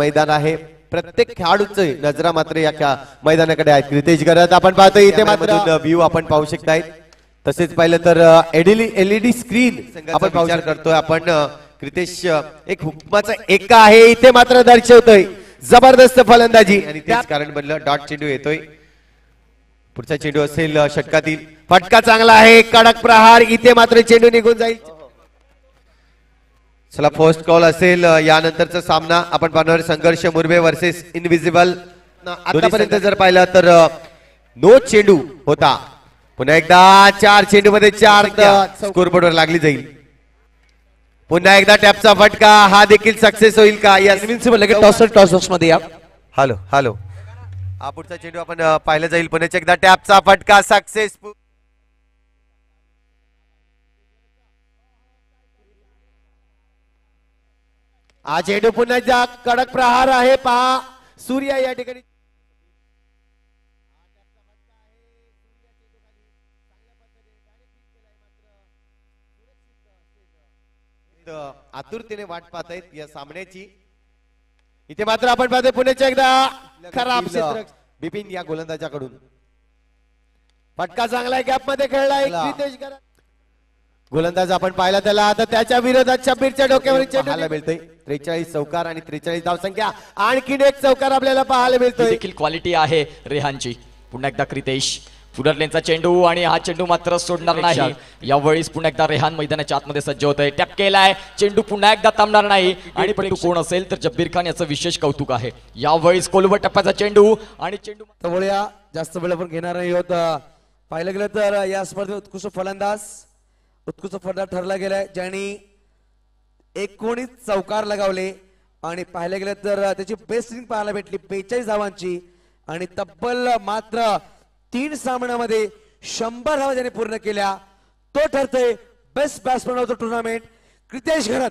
मैदान आहे प्रत्येक खेळाडूचे नजरा मात्र या मैदानाकडे आहेत क्रितेश घरात आपण पाहतोय इथे मात्र व्ह्यू आपण पाहू शकताय तसेच पाहिलं तर एलईडी स्क्रीन आपण पाहू करतोय आपण क्रितेश एक हुकमाचा एका आहे इथे मात्र दर्शवतोय जबरदस्त फलंदाजी आणि तेच कारण बनलं डॉट चेंडू येतोय पुढचा चेंडू असेल षटकातील फटका चांगला आहे कडक प्रहार इथे मात्र चेंडू निघून जाईल चला फर्स्ट कॉल असेल यानंतरचा सामना आपण पाहणार संघर्ष मुरबे वर्सेस इनविजिबल आतापर्यंत जर पाहिलं तर नो चेंडू होता पुन्हा एकदा 4 चेंडू मध्ये 4 स्कोरबोर्डवर लागली जाईल पुन्हा एकदा टॅपचा फटका हा देखील सक्सेस होईल का या इनविजिबल लगेच टॉस बॉक्स मध्ये या हॅलो हॅलो हा पुढचा चेंडू आपण पाहिलं जाईल पुन्हा एकदा टॅपचा फटका सक्सेसफुल हा चेंडू पुन्हा एकदा कडक प्रहार आहे पहा सूर्या या ठिकाणी आतुरतेने वाट पाहत आहेत या सामन्याची इथे मात्र आपण पाहतोय पुण्याच्या एकदा खराब क्षेत्र बिपिन या गोलंदाजाकडून फटका चांगला गॅप मध्ये खेळलाय क्रितेश घरात गोलंदाज आपण पाहिला त्याला आता त्याच्या विरोधात शब्बीरच्या डोक्यावर पाहायला मिळतोय 43 चौकार आणि 43 धावसंख्या आणखीन एक चौकार आपल्याला पाहायला मिळतोय देखील क्वालिटी आहे रेहानची पुन्हा एकदा क्रितेश फुलरलेनचा चेंडू आणि हा चेंडू मात्र सोडणार नाही यावेळी पुन्हा एकदा रेहान मैदानाच्या आतमध्ये सज्ज होत आहे टॅप केलाय चेंडू पुन्हा एकदा थांबणार नाही आणि पण कोण असेल तर जब्बीर खान याचं विशेष कौतुक आहे यावेळी कोलवर टप्प्याचा चेंडू आणि चेंडू तवळ्या जास्त वेळ पण घेणार नाही होत पाहिलं गेलं तर या स्पर्धेत उत्कृष्ट फलंदाज ठरला गेलाय ज्यांनी 19 चौकार लगावले आणि पाहिलं गेलं तर त्याची बेस्ट इनिंग पाहायला भेटली 42 धावांची आणि तब्बल मात्र 3 सामन्यामध्ये 100 धावा ज्याने पूर्ण केल्या तो ठरतोय best batsman of the tournament Kritesh घरात